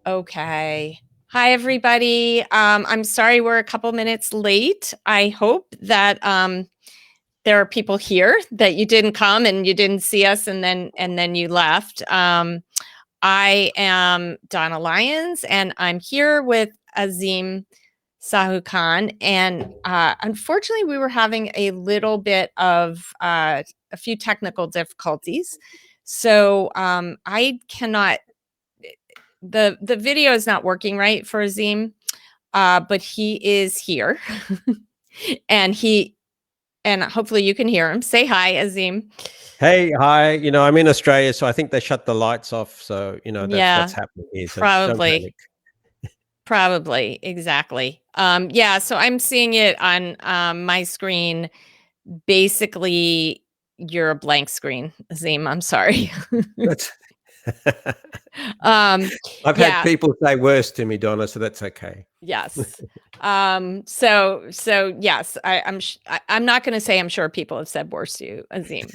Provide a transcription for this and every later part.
Okay. Hi, everybody. I'm sorry we're a couple minutes late. I hope that there are people here that you didn't come and you didn't see us and then you left. I am Donna Leyens, and I'm here with Azim Sahu Khan. And unfortunately, we were having a little bit of a few technical difficulties. So I cannot the video is not working right for Azim, but he is here, and hopefully you can hear him. Say hi, Azim. Hey, hi. I'm in Australia, so I think they shut the lights off. So, that's what's Yeah, happening here. So don't probably, panic. probably, exactly. Yeah, so I'm seeing it on my screen. Basically, you're a blank screen, Azim. I'm sorry. That's um, I've had yeah, people say worse to me, Donna, so that's okay. Yes. So yes, I'm not going to say I'm sure people have said worse to you, Azim.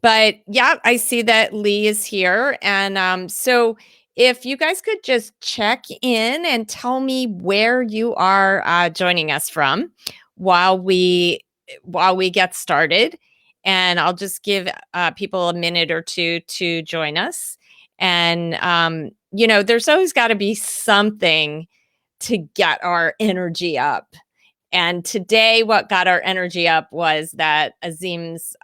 But yeah, I see that Lee is here, and so if you guys could just check in and tell me where you are joining us from while we while we get started, and I'll just give people a minute or two to join us. And there's always got to be something to get our energy up. And today, what got our energy up was that Azim's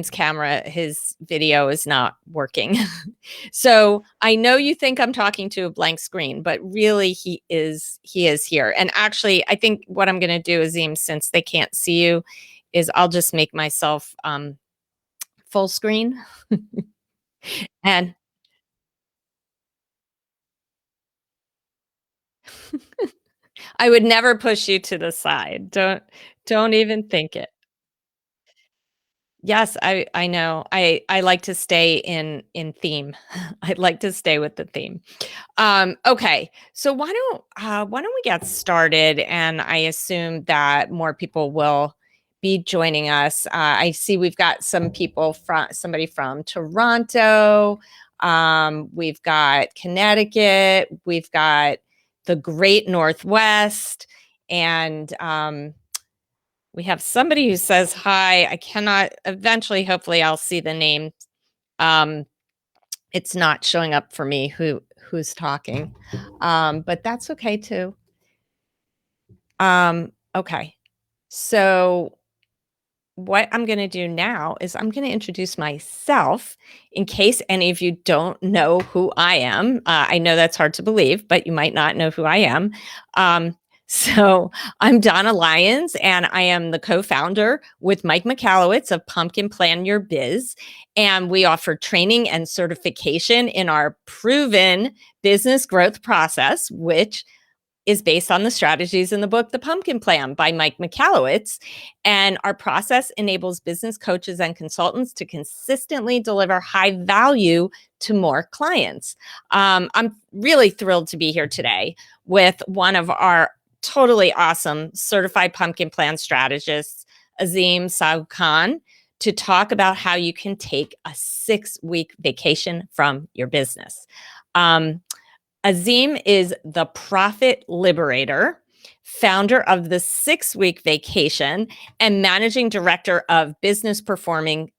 camera, his video is not working. So I know you think I'm talking to a blank screen, but really he is here. And actually, I think what I'm going to do, Azim, since they can't see you, is I'll just make myself full screen. And I would never push you to the side. Don't even think it. Yes, I know. I like to stay in theme. I'd like to stay with the theme. Okay, so why don't we get started? And I assume that more people will be joining us. I see we've got somebody from Toronto. We've got Connecticut. We've got the Great Northwest, and we have somebody who says hi. I cannot, eventually, hopefully I'll see the name. Um, it's not showing up for me who's talking. But that's okay too. Okay. So what I'm going to do now is I'm going to introduce myself in case any of you don't know who I am. I know that's hard to believe, but you might not know who I am. So I'm Donna Lyons, and I am the co-founder with Mike McAllowitz of Pumpkin Plan Your Biz. And we offer training and certification in our proven business growth process, which is based on the strategies in the book, The Pumpkin Plan by Mike McAllowitz. And our process enables business coaches and consultants to consistently deliver high value to more clients. I'm really thrilled to be here today with one of our totally awesome certified pumpkin plan strategists, Azim Sahu Khan, to talk about how you can take a 6-week vacation from your business. Azim is the profit liberator, founder of the 6-week vacation, and managing director of performance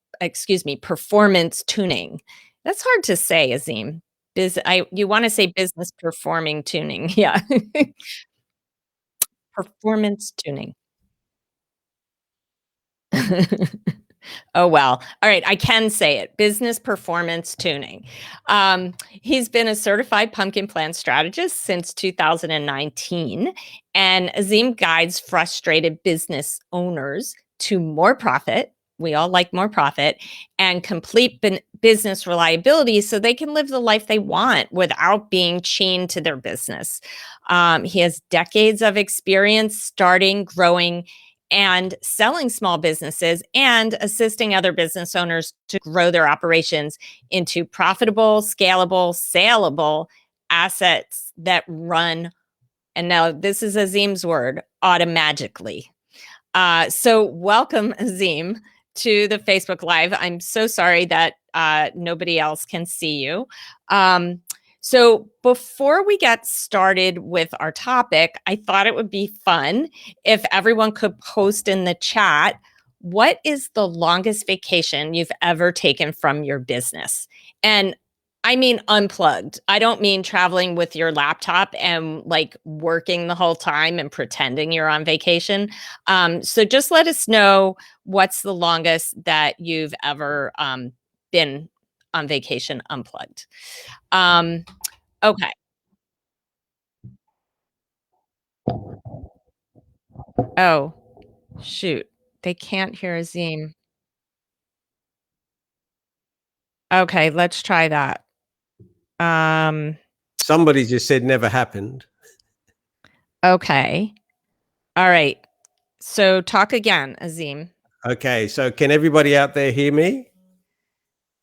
tuning. That's hard to say, Azim. You want to say business performing tuning. Yeah. Performance tuning. Oh, well. All right. I can say it. Business performance tuning. He's been a certified pumpkin plan strategist since 2019. And Azim guides frustrated business owners to more profit. We all like more profit and complete business reliability so they can live the life they want without being chained to their business. He has decades of experience starting, growing, and selling small businesses and assisting other business owners to grow their operations into profitable, scalable, saleable assets that run. And now this is Azim's word, automagically. So welcome, Azim, to the Facebook Live. I'm so sorry that nobody else can see you. So before we get started with our topic, I thought it would be fun if everyone could post in the chat, what is the longest vacation you've ever taken from your business? And I mean unplugged. I don't mean traveling with your laptop and like working the whole time and pretending you're on vacation. So just let us know what's the longest that you've ever been on vacation unplugged. Um, okay. Oh, shoot. They can't hear Azim. Okay, let's try that. Um, Somebody just said never happened. okay. All right. So talk again, Azim. Okay, so can everybody out there hear me?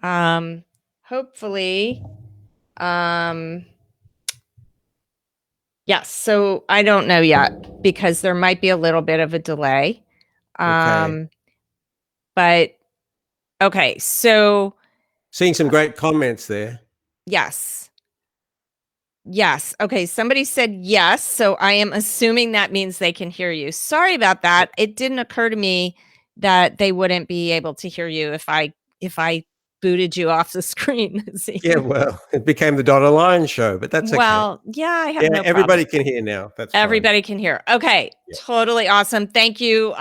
Um, hopefully. Um, yes. So I don't know yet because there might be a little bit of a delay. Okay. Um, but okay. So Seeing some great comments there. yes. Yes. Okay. Somebody said yes. So I am assuming that means they can hear you. Sorry about that. It didn't occur to me that they wouldn't be able to hear you if I booted you off the screen. Yeah, well, it became the Donna Leyens show, but that's okay. Well, yeah, I have Yeah, no everybody problem. can hear now. That's fine. Everybody can hear. Okay. Yeah. Totally awesome. Thank you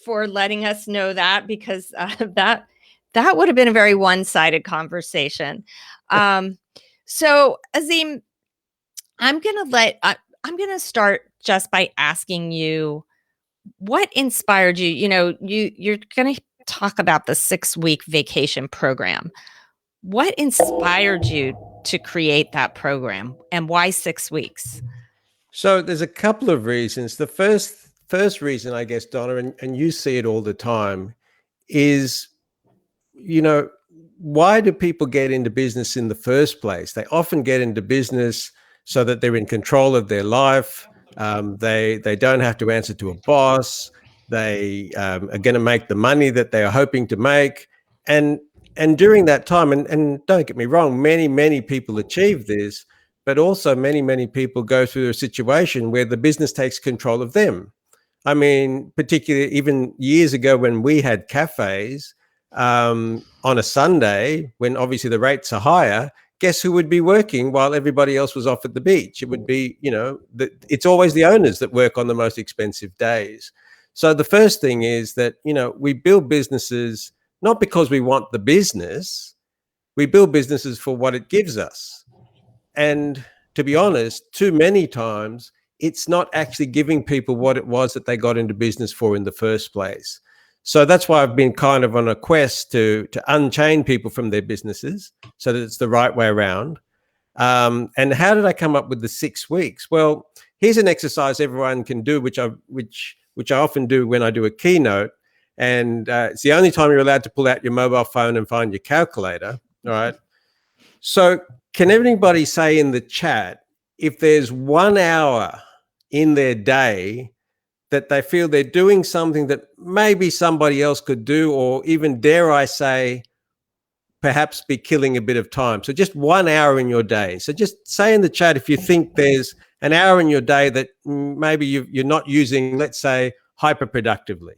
for letting us know that because that would have been a very one-sided conversation. So Azim, I'm gonna start just by asking you what inspired you. You're gonna talk about the 6-week vacation program. What inspired you to create that program, and why 6 weeks? So there's a couple of reasons. The first reason, I guess, Donna, and you see it all the time, is, you know, why do people get into business in the first place? They often get into business so that they're in control of their life. They don't have to answer to a boss. They are going to make the money that they are hoping to make, and during that time, and don't get me wrong, many people achieve this, but also many people go through a situation where the business takes control of them. I mean, particularly even years ago when we had cafes on a Sunday, when obviously the rates are higher, guess who would be working while everybody else was off at the beach? It would be, it's always the owners that work on the most expensive days. So the first thing is that, we build businesses not because we want the business, we build businesses for what it gives us. And to be honest, too many times, it's not actually giving people what it was that they got into business for in the first place. So that's why I've been kind of on a quest to unchain people from their businesses so that it's the right way around. And how did I come up with the 6 weeks? Well, here's an exercise everyone can do, which I often do when I do a keynote. And it's the only time you're allowed to pull out your mobile phone and find your calculator. All right. So can anybody say in the chat if there's 1 hour in their day that they feel they're doing something that maybe somebody else could do, or even, dare I say, perhaps be killing a bit of time? So just 1 hour in your day. So just say in the chat if you think there's an hour in your day that maybe you're not using, let's say, hyper productively.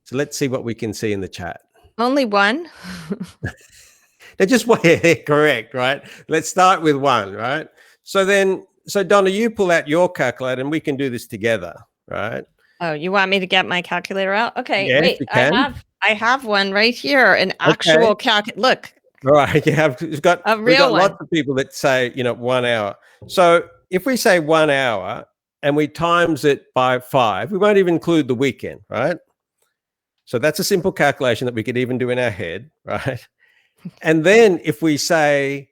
So let's see what we can see in the chat. Only one? They're just correct, right? Let's start with one, right? So Donna, you pull out your calculator and we can do this together, right? Oh, you want me to get my calculator out? Okay, Yes, wait. you can. I have one right here, an actual Look, all right. We've got lots of people that say, 1 hour. So if we say 1 hour and we times it by 5, we won't even include the weekend, right? So that's a simple calculation that we could even do in our head, right? And then if we say,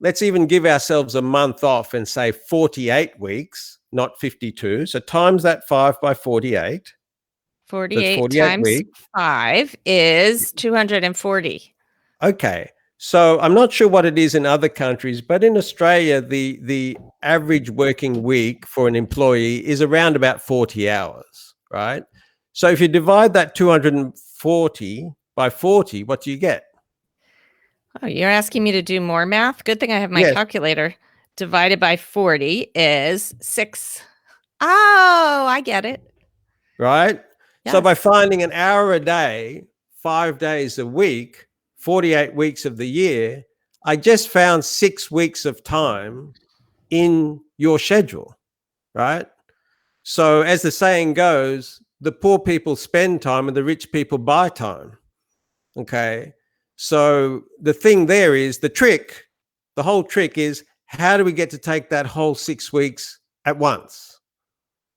let's even give ourselves a month off and say 48 weeks, not 52. So times that 5 by 48. 48 times weeks. 5 is 240. Okay. So I'm not sure what it is in other countries, but in Australia, the average working week for an employee is around about 40 hours, right? So if you divide that 240 by 40, what do you get? Oh, you're asking me to do more math? Good thing I have my Yes, calculator. Divided by 40 is 6. Oh, I get it. right? So by Yes. finding an hour a day, 5 days a week, 48 weeks of the year, I just found 6 weeks of time in your schedule, right? So, as the saying goes, the poor people spend time and the rich people buy time. Okay. So, the thing there is the whole trick is how do we get to take that whole 6 weeks at once?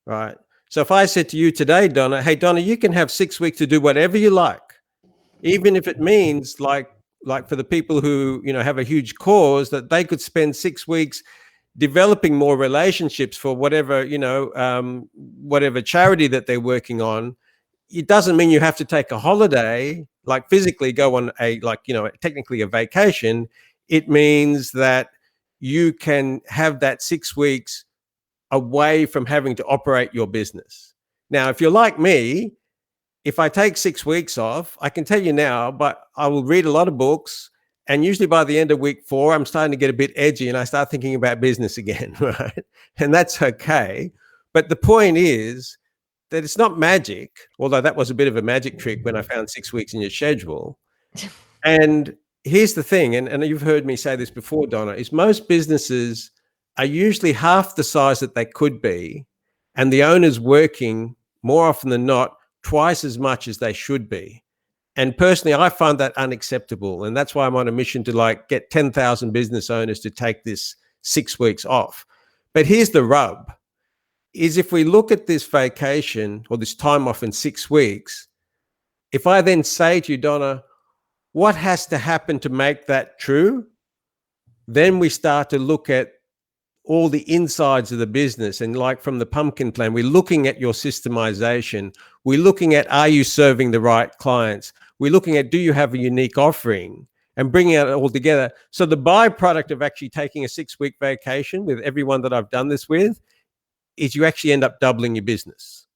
Right. So, if I said to you today, Donna, hey, Donna, you can have 6 weeks to do whatever you like, even if it means like for the people who have a huge cause that they could spend 6 weeks developing more relationships for whatever whatever charity that they're working on. It doesn't mean you have to take a holiday, like physically go on a technically a vacation. It means that you can have that 6 weeks away from having to operate your business. Now if you're like me, if I take 6 weeks off, I can tell you now, but I will read a lot of books. And usually by the end of week 4, I'm starting to get a bit edgy and I start thinking about business again, right? And that's okay. But the point is that it's not magic, although that was a bit of a magic trick when I found 6 weeks in your schedule. And here's the thing, and you've heard me say this before, Donna, is most businesses are usually half the size that they could be, and the owner's working more often than not twice as much as they should be. And personally, I find that unacceptable. And that's why I'm on a mission to get 10,000 business owners to take this 6 weeks off. But here's the rub is if we look at this vacation or this time off in 6 weeks, if I then say to you, Donna, what has to happen to make that true? Then we start to look at all the insides of the business. And like from the pumpkin plan, we're looking at your systemization. We're looking at, are you serving the right clients? We're looking at, do you have a unique offering? And bringing it all together. So the byproduct of actually taking a 6-week vacation with everyone that I've done this with is you actually end up doubling your business.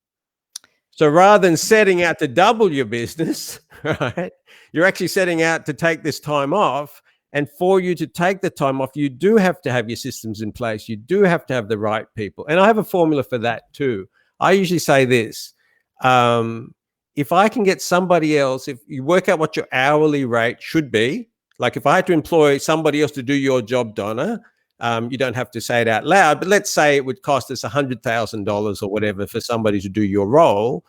So rather than setting out to double your business, right, you're actually setting out to take this time off. And for you to take the time off, you do have to have your systems in place. You do have to have the right people. And I have a formula for that too. I usually say this. If I can get somebody else, if you work out what your hourly rate should be, like if I had to employ somebody else to do your job, Donna, you don't have to say it out loud, but let's say it would cost us $100,000 or whatever for somebody to do your role.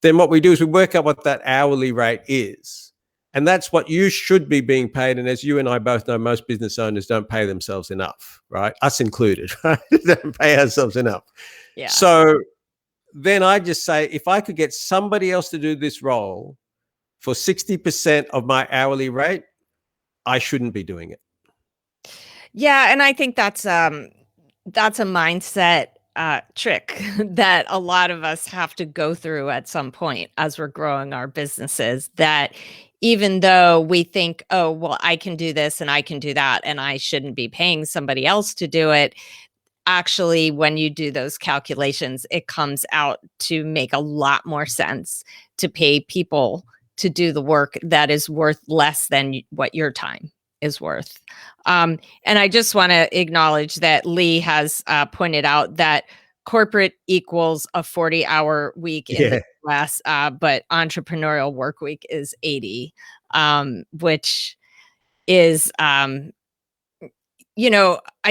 Then what we do is we work out what that hourly rate is. And that's what you should be being paid. And as you and I both know, most business owners don't pay themselves enough, right? Us included, right? Don't pay ourselves enough. Yeah. So then I just say, if I could get somebody else to do this role for 60% of my hourly rate, I shouldn't be doing it. Yeah, and I think that's a mindset trick that a lot of us have to go through at some point as we're growing our businesses. That even though we think, oh, well, I can do this and I can do that, and I shouldn't be paying somebody else to do it. Actually, when you do those calculations, it comes out to make a lot more sense to pay people to do the work that is worth less than what your time is worth. And I just want to acknowledge that Lee has pointed out that corporate equals a 40-hour week in the Yeah. US, but entrepreneurial work week is 80, which is, I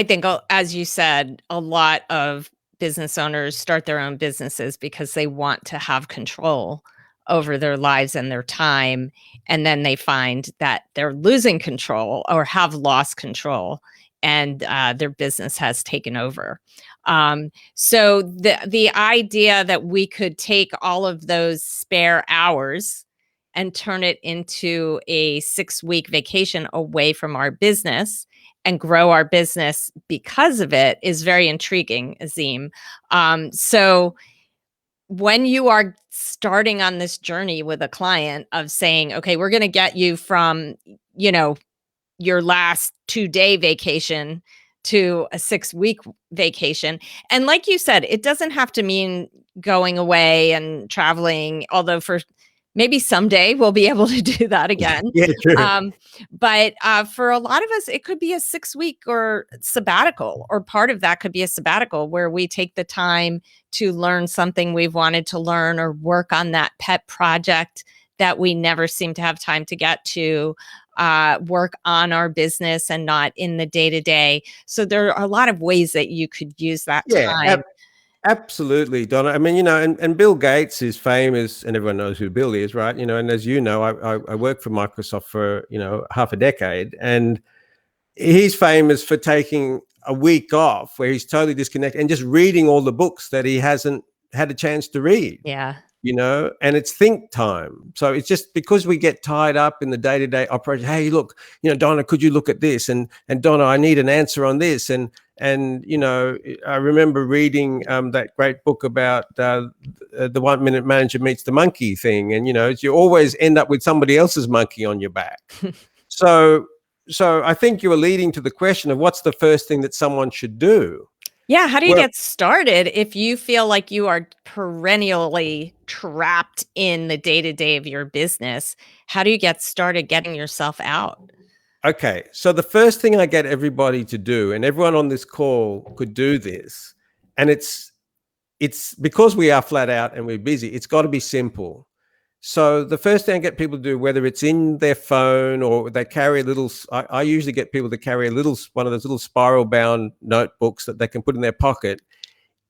think, as you said, a lot of business owners start their own businesses because they want to have control over their lives and their time. And then they find that they're losing control or have lost control, and their business has taken over. So the idea that we could take all of those spare hours and turn it into a 6-week vacation away from our business and grow our business because of it is very intriguing, Azim. So when you are starting on this journey with a client of saying, okay, we're going to get you from, your last 2-day vacation to a 6-week vacation. And like you said, it doesn't have to mean going away and traveling, although for Maybe someday we'll be able to do that again. Yeah, true. But for a lot of us, it could be a 6 week or sabbatical, or part of that could be a sabbatical where we take the time to learn something we've wanted to learn or work on that pet project that we never seem to have time to get to, work on our business and not in the day to day. So there are a lot of ways that you could use that Yeah, time. absolutely, Donna. I mean, and Bill Gates is famous, and everyone knows who Bill is, right? And as you know, I worked for Microsoft for half a decade, and he's famous for taking a week off where he's totally disconnected and just reading all the books that he hasn't had a chance to read. Yeah. And it's think time. So it's just because we get tied up in the day-to-day operation. Hey, look, Donna, could you look at this? And Donna, I need an answer on this. And I remember reading that great book about the 1 minute manager meets the monkey thing. And you always end up with somebody else's monkey on your back. So I think you were leading to the question of what's the first thing that someone should do. Yeah, how do you Well, get started if you feel like you are perennially trapped in the day-to-day of your business? How do you get started getting yourself out? okay, so the first thing I get everybody to do, and everyone on this call could do this, and it's because we are flat out and we're busy, it's got to be simple. So the first thing I get people to do, whether it's in their phone or they carry a little, I usually get people to carry one of those little spiral bound notebooks that they can put in their pocket,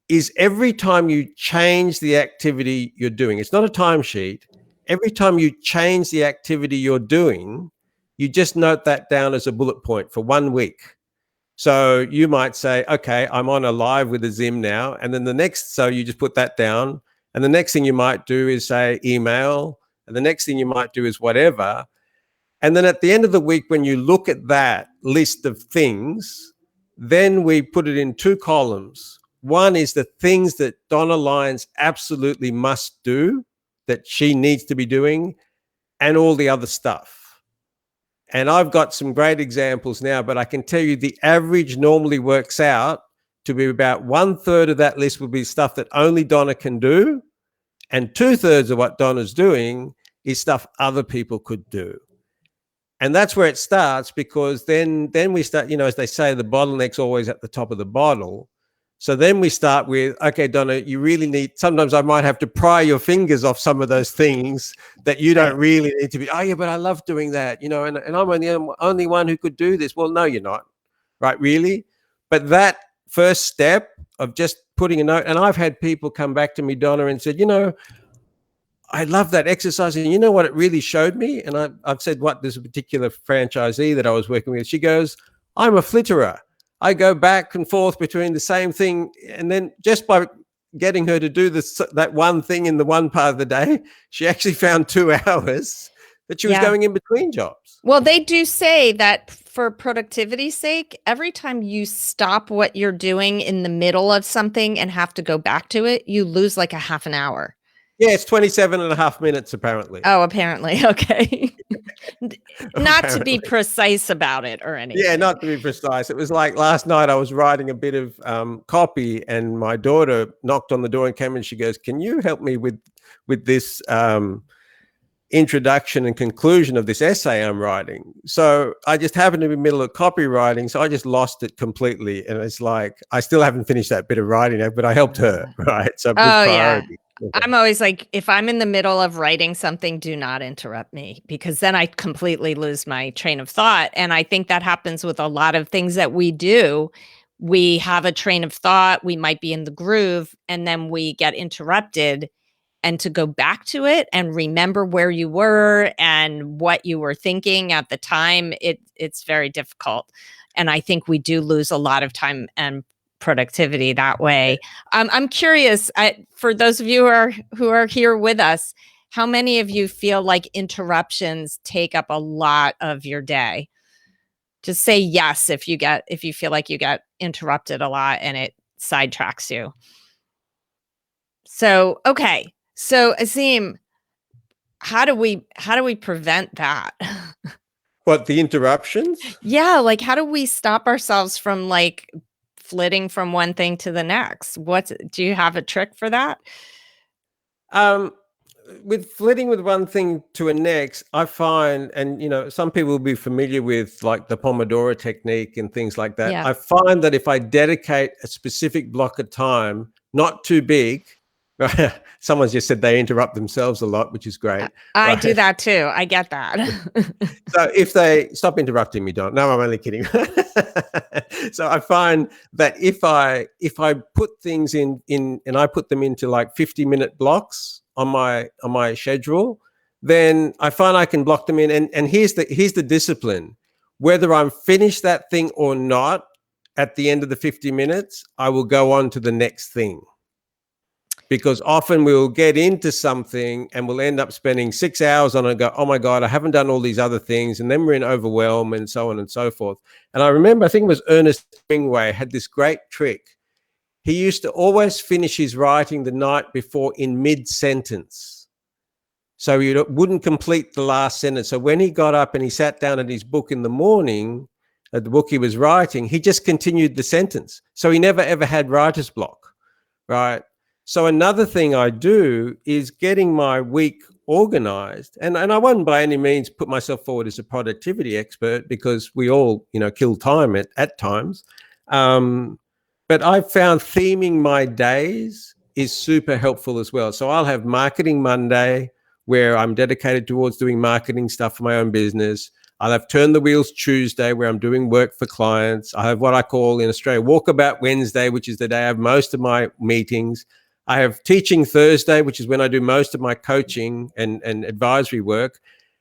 is every time you change the activity you're doing, it's not a timesheet. Every time you change the activity you're doing, you just note that down as a bullet point for 1 week. So you might say, okay, I'm on a live with Azim now. And then so you just put that down. And the next thing you might do is say email. And the next thing you might do is whatever. And then at the end of the week, when you look at that list of things, then we put it in 2 columns. One is the things that Donna Leyens absolutely must do, that she needs to be doing, and all the other stuff. And I've got some great examples now, but I can tell you the average normally works out to be about 1/3 of that list will be stuff that only Donna can do. And 2/3 of what Donna's doing is stuff other people could do. And that's where it starts, because then we start, as they say, the bottleneck's always at the top of the bottle. So then we start with, okay, Donna, you really need, sometimes I might have to pry your fingers off some of those things that you don't really need to be, oh yeah, but I love doing that, and I'm the only one who could do this. Well, no, you're not, right? Really? But that first step of just putting a note, and I've had people come back to me, Donna, and said, I love that exercise. And you know what it really showed me? And I've said, what, there's a particular franchisee that I was working with. She goes, I'm a flitterer. I go back and forth between the same thing. And then just by getting her to do that one thing in the one part of the day, she actually found 2 hours that she was going in between jobs. Well, they do say that for productivity's sake, every time you stop what you're doing in the middle of something and have to go back to it, you lose like a half an hour. Yeah, it's 27.5 minutes, apparently. Oh, apparently. Okay. Not to be precise about it or anything. Yeah, not to be precise. It was like last night I was writing a bit of copy, and my daughter knocked on the door and came and she goes, can you help me with this introduction and conclusion of this essay I'm writing? So I just happened to be in the middle of copywriting, so I just lost it completely. And it's like, I still haven't finished that bit of writing yet, but I helped her, right? So yeah. I'm always like, if I'm in the middle of writing something, do not interrupt me, because then I completely lose my train of thought. And I think that happens with a lot of things that we do. We have a train of thought, we might be in the groove, and then we get interrupted. And to go back to it and remember where you were and what you were thinking at the time, it's very difficult. And I think we do lose a lot of time and productivity that way. I'm curious, for those of you who are here with us, how many of you feel like interruptions take up a lot of your day? Just say yes if you feel like you get interrupted a lot and it sidetracks you. So, okay. So Azim, how do we prevent that? What, the interruptions? Yeah, like how do we stop ourselves from like flitting from one thing to the next? Do you have a trick for that? with flitting with one thing to a next, I find, and some people will be familiar with like the Pomodoro technique and things like that. Yeah. I find that if I dedicate a specific block of time, not too big, right? Someone's just said they interrupt themselves a lot, which is great, I do right? that too. I get that. So if they stop interrupting me, Don. No, I'm only kidding. So I find that if I put things in and I put them into like 50-minute blocks on my schedule, then I find I can block them in. And here's the discipline. Whether I'm finished that thing or not, at the end of the 50 minutes, I will go on to the next thing. Because often we'll get into something and we'll end up spending 6 hours on it and go, oh my God, I haven't done all these other things. And then we're in overwhelm and so on and so forth. And I remember, I think it was Ernest Hemingway had this great trick. He used to always finish his writing the night before in mid-sentence. So he wouldn't complete the last sentence. So when he got up and he sat down at his book in the morning, at the book he was writing, he just continued the sentence. So he never ever had writer's block, right? So another thing I do is getting my week organized. And I wouldn't by any means put myself forward as a productivity expert, because we all, kill time at times. But I've found theming my days is super helpful as well. So I'll have Marketing Monday, where I'm dedicated towards doing marketing stuff for my own business. I'll have Turn the Wheels Tuesday, where I'm doing work for clients. I have what I call in Australia Walkabout Wednesday, which is the day I have most of my meetings. I have Teaching Thursday, which is when I do most of my coaching and advisory work.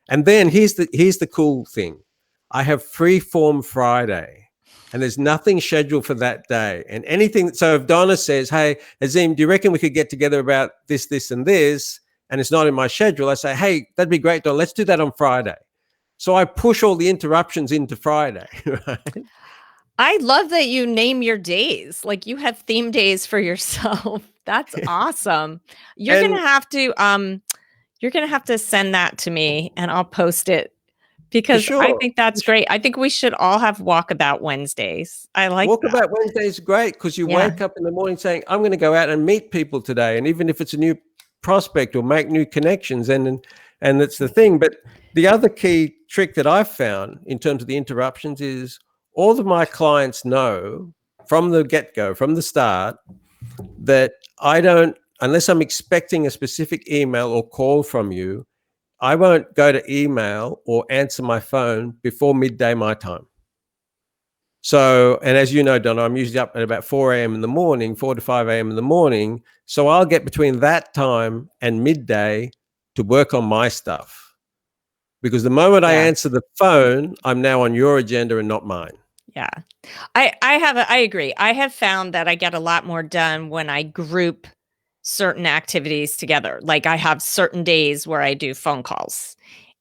And then here's the cool thing. I have Freeform Friday, and there's nothing scheduled for that day. And anything, so if Donna says, hey, Azim, do you reckon we could get together about this, this, and this, and it's not in my schedule, I say, hey, that'd be great, Donna, let's do that on Friday. So I push all the interruptions into Friday, right? I love that you name your days. Like, you have theme days for yourself. That's awesome. You're gonna have to send that to me and I'll post it, because sure. I think that's great. I think we should all have Walkabout Wednesdays. I like that. Walkabout Wednesday is great, because you wake up in the morning saying, I'm going to go out and meet people today. And even if it's a new prospect or make new connections, and that's the thing. But the other key trick that I've found in terms of the interruptions is all of my clients know from the get-go, from the start, that I don't, unless I'm expecting a specific email or call from you, I won't go to email or answer my phone before midday my time. So, and as you know, Donna, I'm usually up at about 4 a.m. in the morning, 4 to 5 a.m. in the morning. So I'll get between that time and midday to work on my stuff. Because the moment I answer the phone, I'm now on your agenda and not mine. Yeah. I agree. I have found that I get a lot more done when I group certain activities together. Like, I have certain days where I do phone calls,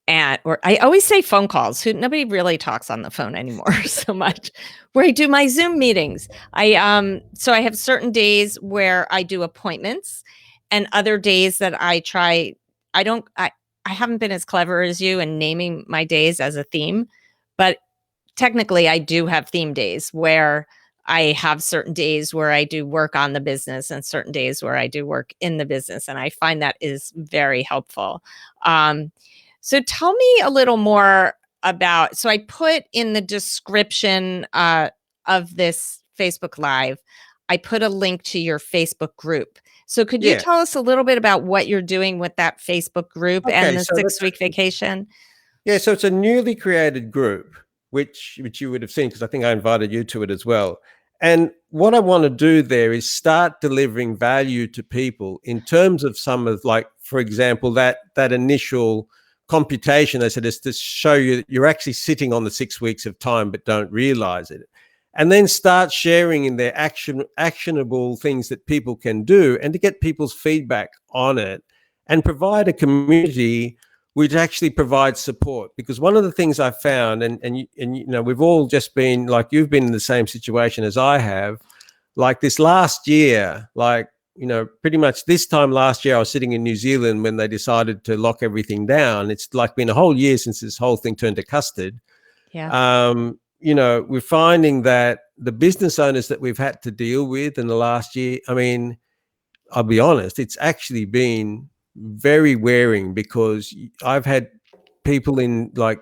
or I always say phone calls. Nobody really talks on the phone anymore so much. Where I do my Zoom meetings. So I have certain days where I do appointments, and other days that I try. I haven't been as clever as you in naming my days as a theme, but technically I do have theme days where I have certain days where I do work on the business and certain days where I do work in the business. And I find that is very helpful. So tell me a little more about, so I put in the description of this Facebook Live, I put a link to your Facebook group. So could you tell us a little bit about what you're doing with that Facebook group and the 6-week vacation? Yeah, so it's a newly created group, which you would have seen, because I think I invited you to it as well. And what I want to do there is start delivering value to people in terms of some of, like, for example, that initial computation, they said, is to show you that you're actually sitting on the 6 weeks of time but don't realize it. And then start sharing in their actionable things that people can do, and to get people's feedback on it, and provide a community which actually provides support. Because one of the things I found, and we've all just been, like, you've been in the same situation as I have, like this last year, like, pretty much this time last year, I was sitting in New Zealand when they decided to lock everything down. It's like been a whole year since this whole thing turned to custard. Yeah. We're finding that the business owners that we've had to deal with in the last year, I mean, I'll be honest, it's actually been very wearing, because I've had people in, like,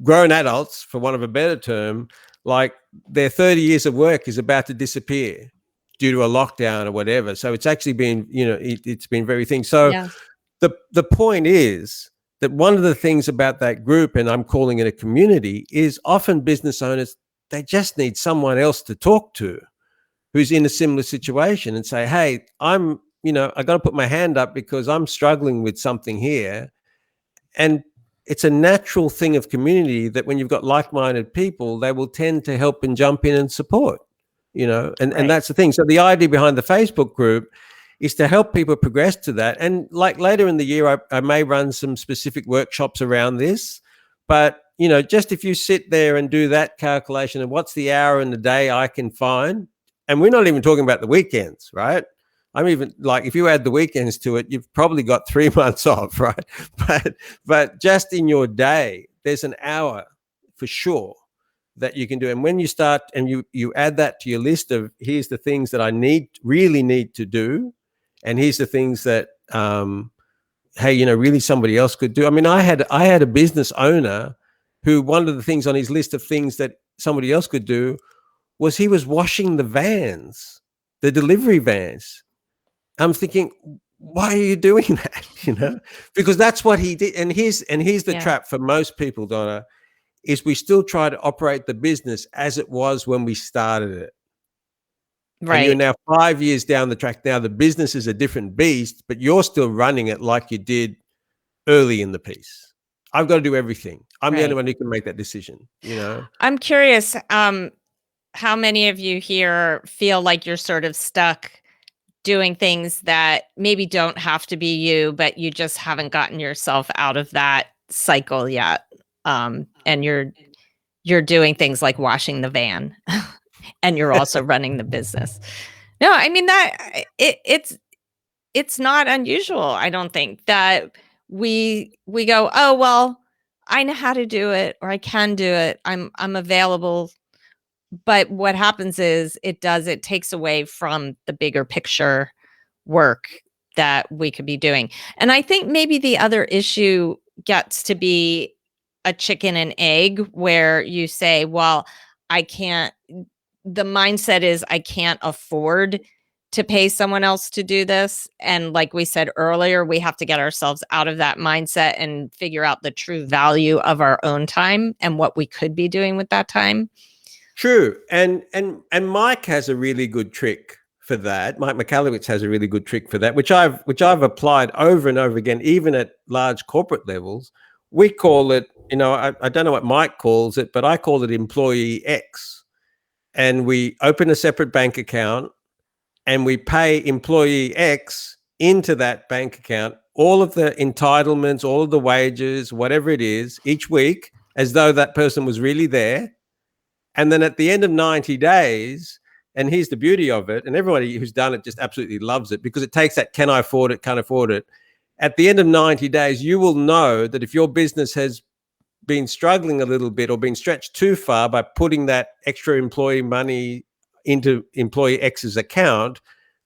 grown adults, for want of a better term, like their 30 years of work is about to disappear due to a lockdown or whatever. So it's actually been, it's been very thing. So Yeah. the point is that one of the things about that group, and I'm calling it a community, is often business owners, they just need someone else to talk to who's in a similar situation and say, hey, I got to put my hand up because I'm struggling with something here. And it's a natural thing of community that when you've got like-minded people, they will tend to help and jump in and support, and Right. that's the thing. So the idea behind the Facebook group is to help people progress to that. And like later in the year, I may run some specific workshops around this, but just if you sit there and do that calculation of what's the hour in the day I can find, and we're not even talking about the weekends, right? I'm even like, if you add the weekends to it, you've probably got 3 months off, right? But just in your day, there's an hour for sure that you can do. And when you start and you add that to your list of, here's the things that I really need to do, and here's the things that hey, really somebody else could do. I mean, I had a business owner who, one of the things on his list of things that somebody else could do was he was washing the vans, the delivery vans. I'm thinking, why are you doing that? Because that's what he did. And here's the Yeah. trap for most people, Donna, is we still try to operate the business as it was when we started it. And you're Right. now 5 years down the track. Now the business is a different beast, but you're still running it like you did early in the piece. I've got to do everything. I'm the only Right. one who can make that decision. I'm curious, how many of you here feel like you're sort of stuck doing things that maybe don't have to be you, but you just haven't gotten yourself out of that cycle yet. And you're doing things like washing the van and you're also running the business. No, I mean that it's not unusual, I don't think, that we go, "Oh, well, I know how to do it or I can do it. I'm available." But what happens is it takes away from the bigger picture work that we could be doing. And I think maybe the other issue gets to be a chicken and egg where you say, well, I can't, the mindset is I can't afford to pay someone else to do this. And like we said earlier, we have to get ourselves out of that mindset and figure out the true value of our own time and what we could be doing with that time. True. And Mike has a really good trick for that. Mike McAlowitz has a really good trick for that, which I've applied over and over again, even at large corporate levels. We call it, I don't know what Mike calls it, but I call it employee X. And we open a separate bank account and we pay employee X into that bank account all of the entitlements, all of the wages, whatever it is, each week, as though that person was really there. And then at the end of 90 days, and here's the beauty of it, and everybody who's done it just absolutely loves it, because it takes that can I afford it, can't afford it. At the end of 90 days, you will know that if your business has been struggling a little bit or been stretched too far by putting that extra employee money into employee X's account,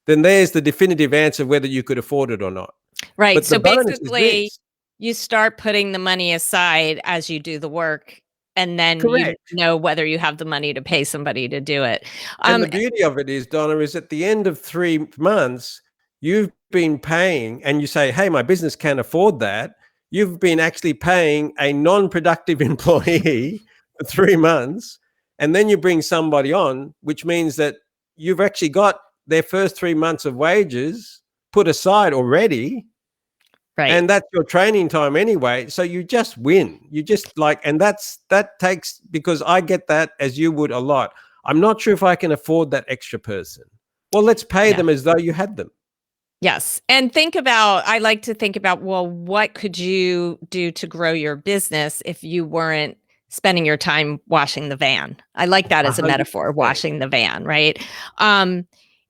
then there's the definitive answer whether you could afford it or not. Right. But the So bonus is basically, this. you start putting the money aside as you do the work, and then you Correct. know whether you have the money to pay somebody to do it. And the beauty of it is, Donna, is at the end of 3 months, you've been paying, and you say, hey, my business can't afford that. You've been actually paying a non-productive employee for 3 months. And then you bring somebody on, which means that you've actually got their first 3 months of wages put aside already. Right. And that's your training time anyway. So you just win. You just and that takes, because I get that as you would a lot. I'm not sure if I can afford that extra person. Well, let's pay Yeah. them as though you had them. Yes. And I like to think about, well, what could you do to grow your business if you weren't spending your time washing the van? I like that as a metaphor, 100%. washing the van, right? And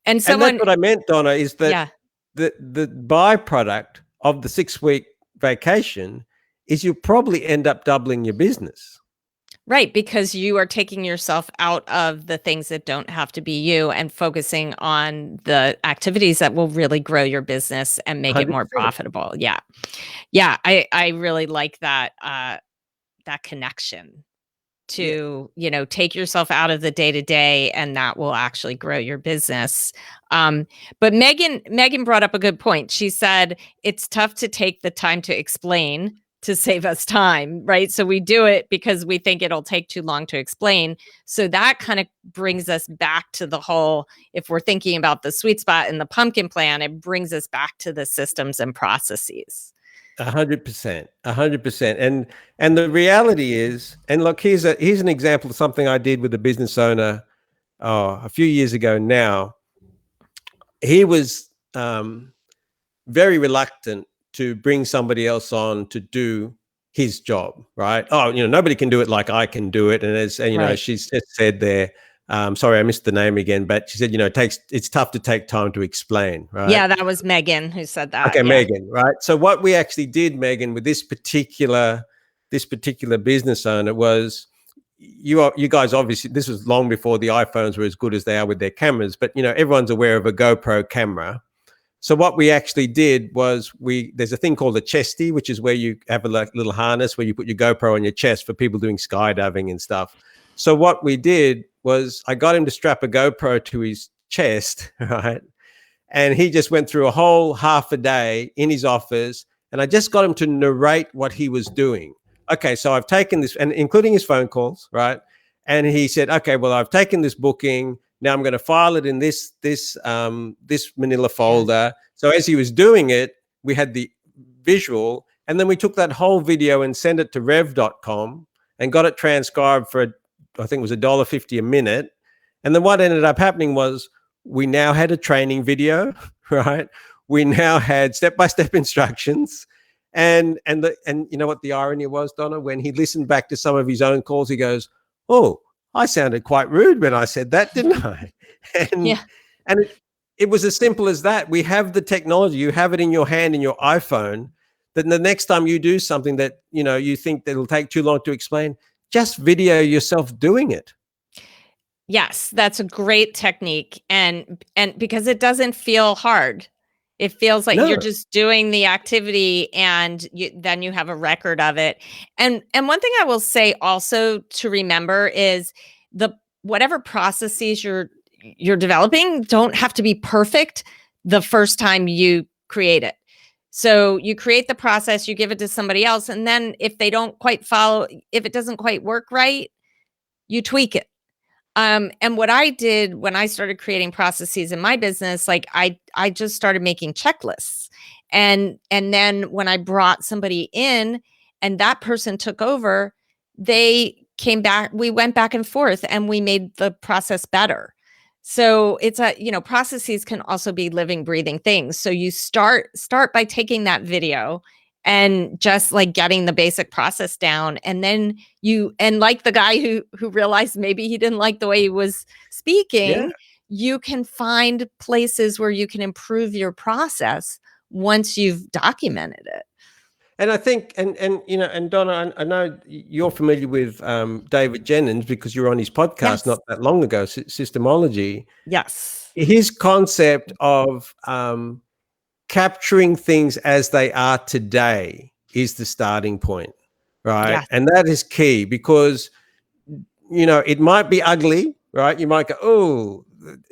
And that's someone, what I meant, Donna, is that yeah, the byproduct of the 6-week vacation is you probably end up doubling your business. Right, because you are taking yourself out of the things that don't have to be you and focusing on the activities that will really grow your business and make it more 100%. profitable. Yeah. Yeah, I really like that that connection Yeah. to, take yourself out of the day-to-day, and that will actually grow your business. But Megan brought up a good point. She said it's tough to take the time to explain to save us time, right? So we do it because we think it'll take too long to explain. So that kind of brings us back to the whole, if we're thinking about the sweet spot and the pumpkin plan, it brings us back to the systems and processes. 100%, 100%. And the reality is, and look, here's an example of something I did with a business owner a few years ago now. He was very reluctant to bring somebody else on to do his job, right? Oh, nobody can do it like I can do it. And Right. she's just said there, sorry, I missed the name again, but she said, it's tough to take time to explain, right? Yeah, that was Megan who said that. Okay, Yeah. Megan, right? So what we actually did, Megan, with this particular business owner was you guys obviously, this was long before the iPhones were as good as they are with their cameras, but everyone's aware of a GoPro camera. So what we actually did was there's a thing called a chesty, which is where you have a little harness where you put your GoPro on your chest for people doing skydiving and stuff. So what we did was I got him to strap a GoPro to his chest, right? And he just went through a whole half a day in his office, and I just got him to narrate what he was doing. Okay, so I've taken this, and including his phone calls, right? And he said, okay, well, I've taken this booking. Now I'm going to file it in this Manila Yeah. folder. So as he was doing it, we had the visual, and then we took that whole video and sent it to rev.com and got it transcribed for, I think it was $1.50 a minute. And then what ended up happening was we now had a training video, right? We now had step-by-step instructions. And you know what the irony was, Donna? When he listened back to some of his own calls, he goes, "Oh, I sounded quite rude when I said that, didn't I?" And Yeah. and it was as simple as that. We have the technology. You have it in your hand in your iPhone. That the next time you do something that you think that it'll take too long to explain, just video yourself doing it. Yes, that's a great technique, and because it doesn't feel hard. It feels like you're No, just doing the activity, and then you have a record of it. And one thing I will say also to remember is the whatever processes you're developing don't have to be perfect the first time you create it. So you create the process, you give it to somebody else, and then if they don't quite follow, if it doesn't quite work right, you tweak it. And what I did when I started creating processes in my business, like I just started making checklists. And then when I brought somebody in and that person took over, they came back, we went back and forth and we made the process better. So it's processes can also be living, breathing things. So you start by taking that video and just like getting the basic process down, and then and like the guy who realized maybe he didn't like the way he was yeah. speaking, you can find places where you can improve your process once you've documented it. And I think, and Donna, I know you're familiar with David Jennings because you were on his podcast Yes. not that long ago, Systemology. Yes. His concept of capturing things as they are today is the starting point, right? Yes. And that is key because it might be ugly, right? You might go, oh,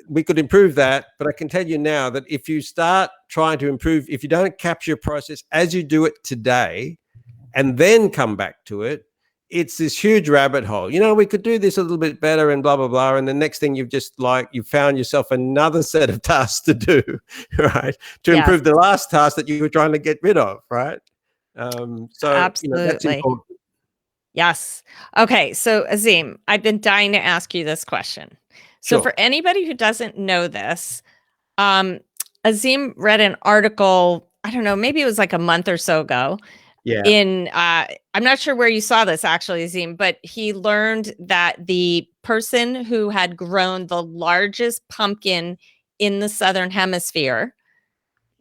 we could improve that. But I can tell you now that if you start trying to improve, if you don't capture your process as you do it today and then come back to it, it's this huge rabbit hole. We could do this a little bit better and blah, blah, blah. And the next thing you've found yourself another set of tasks to do, right? To Yes. improve the last task that you were trying to get rid of, right? So, that's Absolutely. important. Yes. Okay. So, Azim, I've been dying to ask you this question. So, Sure. for anybody who doesn't know this, um, Azim read an article, I don't know, maybe it was like a month or so ago. Yeah. I'm not sure where you saw this actually, Azim, but he learned that the person who had grown the largest pumpkin in the Southern Hemisphere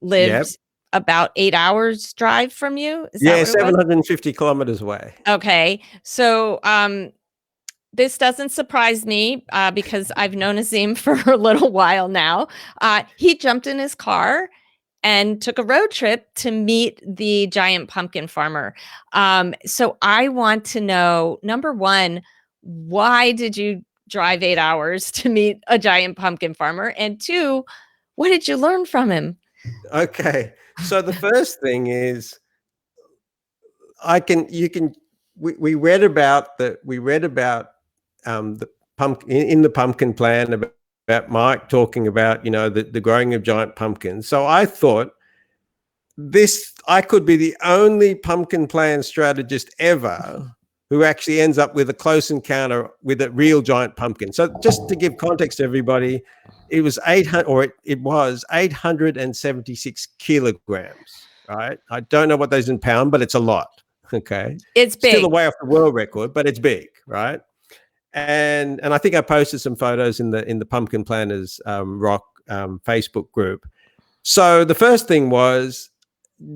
Yeah. lived about 8 hours drive from you. Is that Yeah. what it was? 750 kilometers away. Okay. So, this doesn't surprise me because I've known Azim for a little while now. He jumped in his car and took a road trip to meet the giant pumpkin farmer. So I want to know, number one, why did you drive 8 hours to meet a giant pumpkin farmer? And two, what did you learn from him? Okay. So the first thing is we read about the pumpkin in the pumpkin plan about Mike talking about, the growing of giant pumpkins. So I thought I could be the only pumpkin plan strategist ever who actually ends up with a close encounter with a real giant pumpkin. So just to give context to everybody, it was 876 kilograms, right? I don't know what those in pound, but it's a lot. Okay. It's big. Still away off the world record, but it's big, right? And I think I posted some photos in the Pumpkin Planners Rock Facebook group. So the first thing was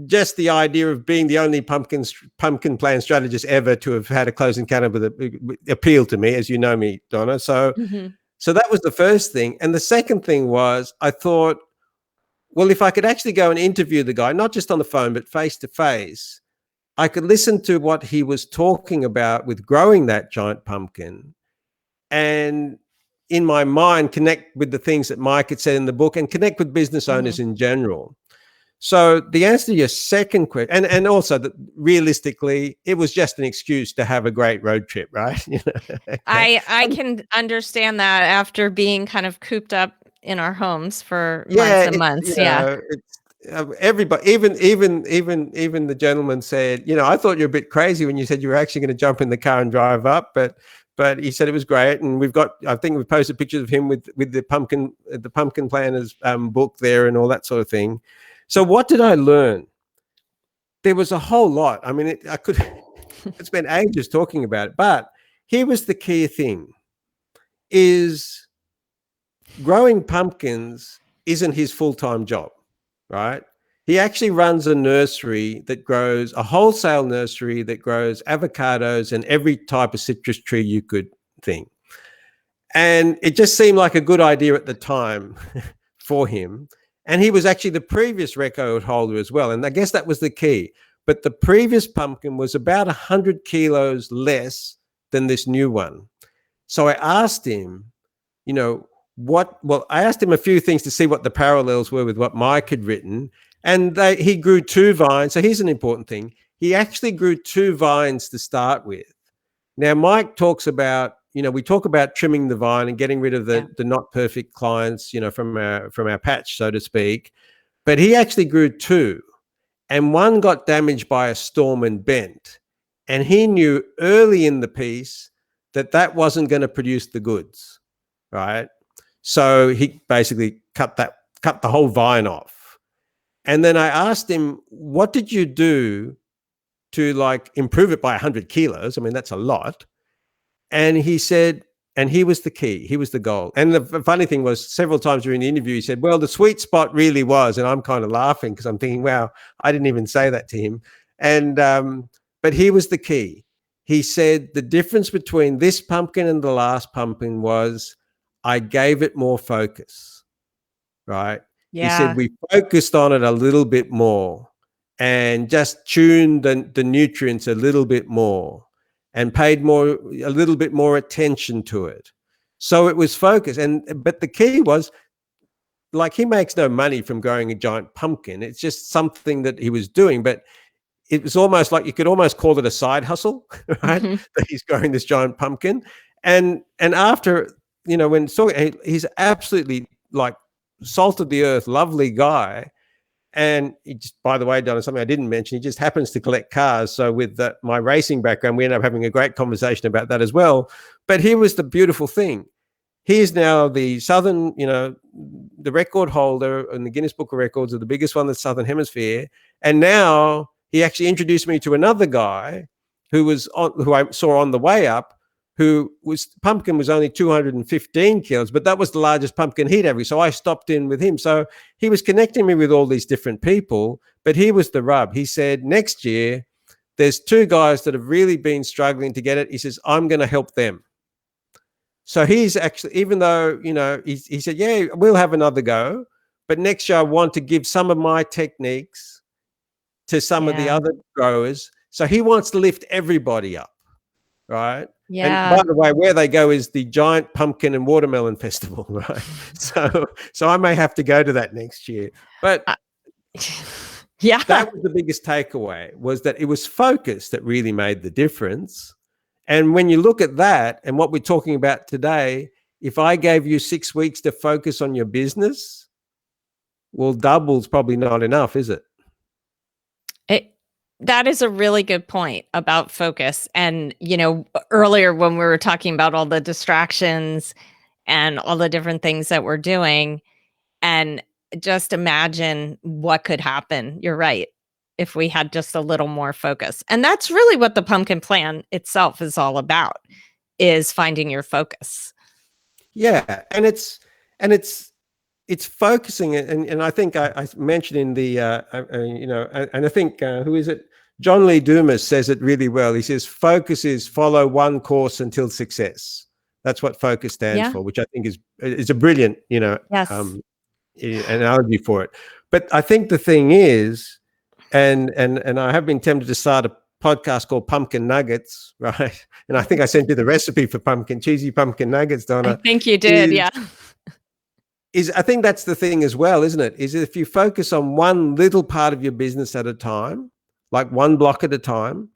just the idea of being the only pumpkin plan strategist ever to have had a close encounter with it appealed to me, as you know me, Donna. So so that was the first thing. And the second thing was I thought, well, if I could actually go and interview the guy, not just on the phone, but face to face, I could listen to what he was talking about with growing that giant pumpkin and in my mind connect with the things that Mike had said in the book and connect with business owners in general. So the answer to your second question, and also that realistically, it was just an excuse to have a great road trip, right? Okay. I can understand that after being kind of cooped up in our homes for months and months. Everybody, even the gentleman said, I thought you're a bit crazy when you said you were actually going to jump in the car and drive up, but he said it was great. And I think we've posted pictures of him with the pumpkin planners book there and all that sort of thing. So what did I learn? There was a whole lot. I mean, I could spend ages talking about it, but here was the key thing: is growing pumpkins isn't his full-time job, right? He actually runs a wholesale nursery that grows avocados and every type of citrus tree you could think. And it just seemed like a good idea at the time for him. And he was actually the previous record holder as well. And I guess that was the key. But the previous pumpkin was about 100 kilos less than this new one. So I asked him, I asked him a few things to see what the parallels were with what Mike had written. And he grew 2 vines. So here's an important thing. He actually grew 2 vines to start with. Now, Mike talks about, we talk about trimming the vine and getting rid of the not perfect clients, from our patch, so to speak. But he actually grew 2. And one got damaged by a storm and bent. And he knew early in the piece that wasn't going to produce the goods, right? So he basically cut the whole vine off. And then I asked him, what did you do to improve it by 100 kilos? I mean, that's a lot. And he said, and he was the key. He was the goal. And the funny thing was, several times during the interview, he said, well, the sweet spot really was, and I'm kind of laughing because I'm thinking, wow, I didn't even say that to him. And, but he was the key. He said the difference between this pumpkin and the last pumpkin was I gave it more focus, right? Yeah. He said we focused on it a little bit more and just tuned the nutrients a little bit more and paid a little bit more attention to it. So it was focused. But the key was, he makes no money from growing a giant pumpkin. It's just something that he was doing, but it was almost like you could almost call it a side hustle, right? That he's growing this giant pumpkin. And after, when he's absolutely salt of the earth, lovely guy. And he just, by the way, Donna, something I didn't mention, he just happens to collect cars. So with my racing background, we ended up having a great conversation about that as well. But here was the beautiful thing. He is now the the record holder in the Guinness Book of Records of the biggest one in the Southern Hemisphere. And now he actually introduced me to another guy who I saw on the way up, pumpkin was only 215 kilos, but that was the largest pumpkin he'd ever. So I stopped in with him. So he was connecting me with all these different people, but here was the rub. He said, next year, there's 2 guys that have really been struggling to get it. He says, I'm going to help them. So he's actually, even though, he said, yeah, we'll have another go, but next year I want to give some of my techniques to some of the Yeah. other growers. So he wants to lift everybody up, right? And by Yeah. the way, where they go is the giant pumpkin and watermelon festival, right? So I may have to go to that next year. But Uh, yeah. that was the biggest takeaway, was that it was focus that really made the difference. And when you look at that and what we're talking about today, if I gave you 6 weeks to focus on your business, well, double's probably not enough, is it? It that is a really good point about focus. And, earlier when we were talking about all the distractions and all the different things that we're doing, and just imagine what could happen. You're right. If we had just a little more focus. And that's really what the pumpkin plan itself is all about, is finding your focus. Yeah, and it's focusing, and I think I mentioned in the and I think who is it? John Lee Dumas says it really well. He says focus is follow one course until success. That's what focus stands Yeah. for, which I think is a brilliant Yes. analogy for it. But I think the thing is, and I have been tempted to start a podcast called Pumpkin Nuggets, right? And I think I sent you the recipe for cheesy pumpkin nuggets, I Donna. think you did. Is Yeah. I think that's the thing as well, isn't it? Is if you focus on one little part of your business at a time, like one block at a time,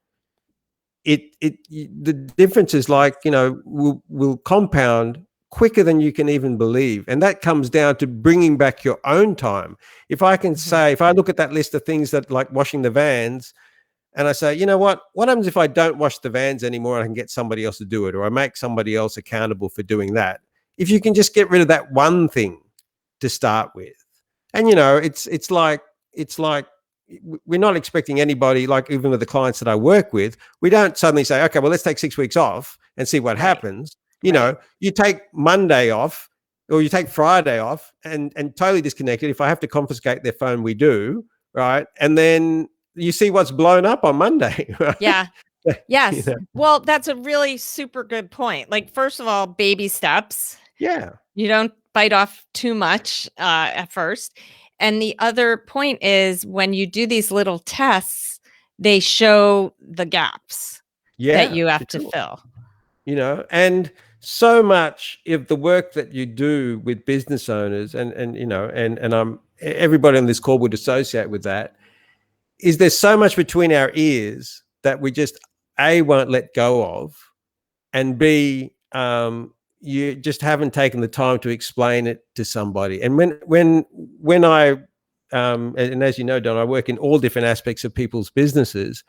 the difference is will compound quicker than you can even believe. And that comes down to bringing back your own time. If I can say, if I look at that list of things that, like washing the vans, and I say, you know what happens if I don't wash the vans anymore? I can get somebody else to do it, or I make somebody else accountable for doing that. If you can just get rid of that one thing to start with, and it's like we're not expecting anybody, like even with the clients that I work with, we don't suddenly say, okay, well, let's take 6 weeks off and see what Right. happens. Right. You take Monday off, or you take Friday off, and totally disconnected. If I have to confiscate their phone, we do, right? And then you see what's blown up on Monday, right? Yeah. You Yes. know? Well, that's a really super good point. Like, first of all, baby steps. Yeah. You don't bite off too much at first. And the other point is, when you do these little tests, they show the gaps that Yeah, you for have to sure. fill. And so much of the work that you do with business owners, and I'm everybody on this call would associate with that, is there's so much between our ears that we just A, won't let go of, and B, you just haven't taken the time to explain it to somebody. And when I and as you know, Don, I work in all different aspects of people's businesses.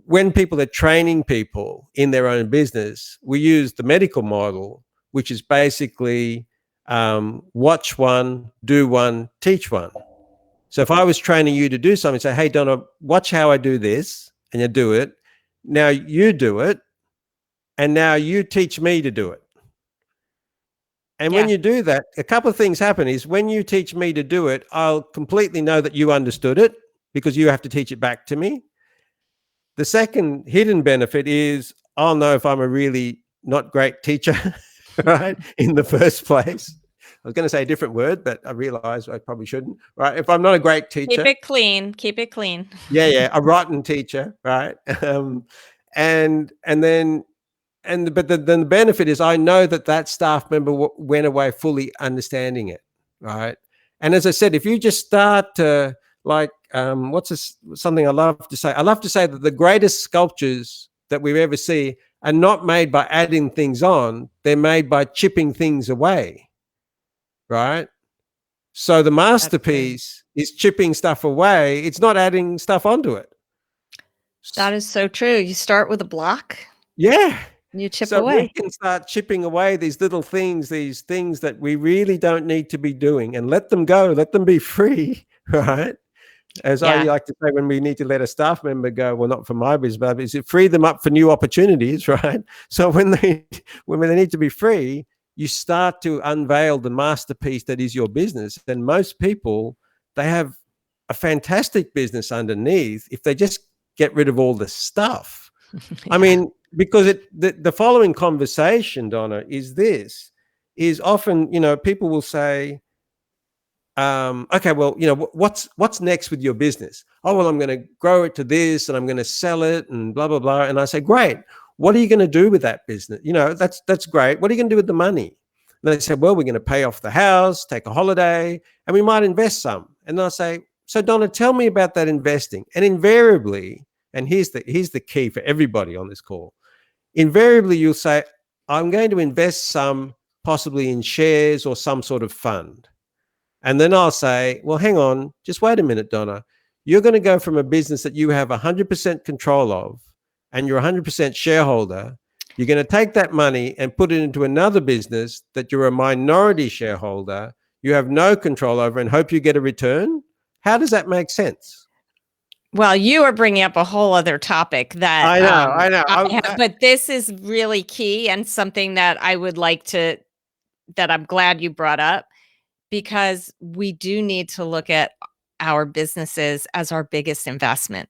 When people are training people in their own business, we use the medical model, which is basically watch one, do one, teach one. So if I was training you to do something, say, hey, Donna, watch how I do this, and you do it. Now you do it, and now you teach me to do it. And when Yeah. you do that, a couple of things happen. Is when you teach me to do it, I'll completely know that you understood it, because you have to teach it back to me. The second hidden benefit is I'll know if I'm a really not great teacher, right, in the first place. I was going to say a different word, but I realized I probably shouldn't, right? If I'm not a great Keep teacher, it clean. Keep it clean. yeah, a rotten teacher, right? And then then the benefit is I know that staff member went away fully understanding it, right? And as I said, if you just start to, like, something I love to say? I love to say that the greatest sculptures that we ever see are not made by adding things on; they're made by chipping things away, right? So the That's good. masterpiece is chipping stuff away. It's not adding stuff onto it. That is so true. You start with a block Yeah. and you chip So we away. can start chipping away these little things, these things that we really don't need to be doing, and let them go, let them be free, right? As I Yeah. like to say, when we need to let a staff member go, well, not for my business, but is it free them up for new opportunities, right? So when they need to be free, you start to unveil the masterpiece that is your business. And most people, they have a fantastic business underneath if they just get rid of all the stuff. I Yeah. mean, because the following conversation, Donna, is often, people will say, okay, well, what's next with your business? Oh, well, I'm going to grow it to this and I'm going to sell it and blah, blah, blah. And I say, great. What are you going to do with that business? That's great. What are you going to do with the money? And they say, well, we're going to pay off the house, take a holiday, and we might invest some. And I say, so Donna, tell me about that investing. And invariably, and here's the key for everybody on this call, invariably you'll say, I'm going to invest some possibly in shares or some sort of fund. And then I'll say, well, hang on, just wait a minute, Donna. You're going to go from a business that you have 100% control of and you're 100% shareholder. You're going to take that money and put it into another business that you're a minority shareholder, you have no control over, and hope you get a return. How does that make sense? Well, you are bringing up a whole other topic that I know. but this is really key and something that I would like to, that I'm glad you brought up, because we do need to look at our businesses as our biggest investment.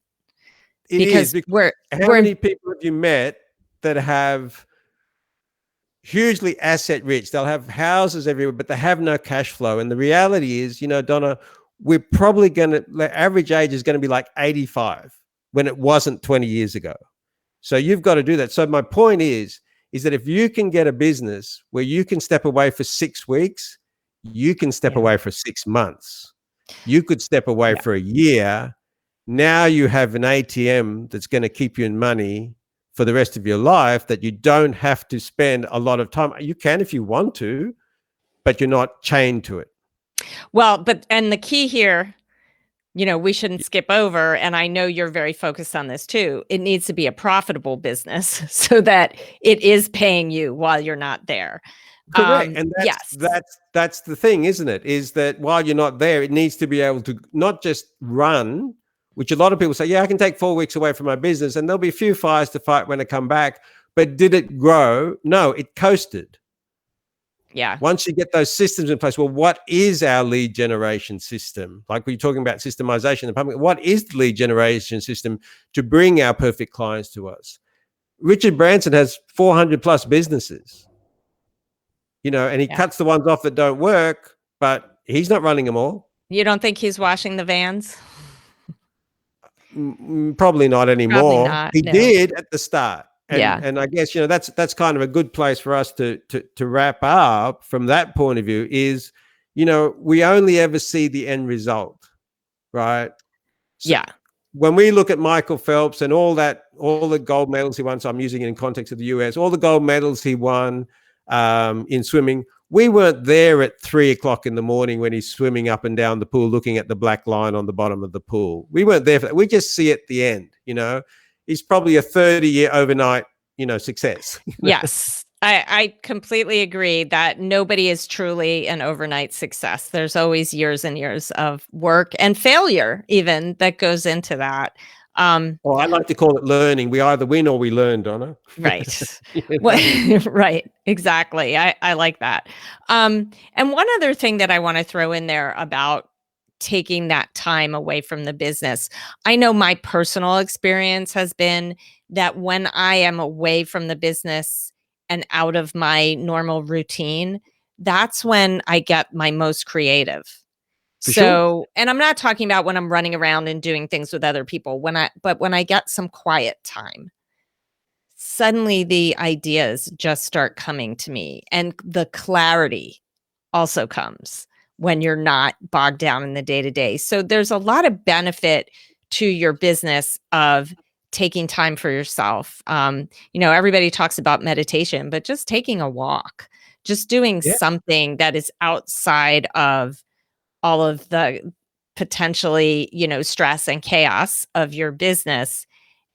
It because is. we're How many people have you met that have hugely asset rich? They'll have houses everywhere, but they have no cash flow. And the reality is, Donna, we're probably the average age is going to be like 85 when it wasn't 20 years ago. So you've got to do that. So my point is that if you can get a business where you can step away for 6 weeks, you can step away for 6 months. You could step away for a year. Now you have an ATM that's going to keep you in money for the rest of your life, that you don't have to spend a lot of time. You can if you want to, but you're not chained to it. Well, and the key here, we shouldn't skip over, and I know you're very focused on this too. It needs to be a profitable business so that it is paying you while you're not there. Correct. And that's the thing, isn't it? Is that while you're not there, it needs to be able to not just run, which a lot of people say, yeah, I can take 4 weeks away from my business and there'll be a few fires to fight when I come back. But did it grow? No, it coasted. Yeah. Once you get those systems in place, well, what is our lead generation system? Like we're talking about systemization in the public. What is the lead generation system to bring our perfect clients to us? Richard Branson has 400 plus businesses, and he cuts the ones off that don't work, but he's not running them all. You don't think he's washing the vans? Probably not anymore. Probably not, he did at the start. And I guess, that's kind of a good place for us to wrap up from that point of view is, we only ever see the end result, right? So when we look at Michael Phelps and all the gold medals he won, so I'm using it in context of the US, all the gold medals he won in swimming, we weren't there at 3:00 in the morning when he's swimming up and down the pool, looking at the black line on the bottom of the pool. We weren't there for that. We just see at the end, He's probably a 30-year overnight, success. Yes. I completely agree that nobody is truly an overnight success. There's always years and years of work and failure even that goes into that. Well, I like to call it learning. We either win or we learn, Donna. Right. Right. Exactly. I like that. And one other thing that I want to throw in there about taking that time away from the business. I know my personal experience has been that when I am away from the business and out of my normal routine, that's when I get my most creative. Sure. And I'm not talking about when I'm running around and doing things with other people, but when I get some quiet time, suddenly the ideas just start coming to me, and the clarity also comes when you're not bogged down in the day-to-day. So there's a lot of benefit to your business of taking time for yourself. Everybody talks about meditation, but just taking a walk, just doing something that is outside of all of the potentially, stress and chaos of your business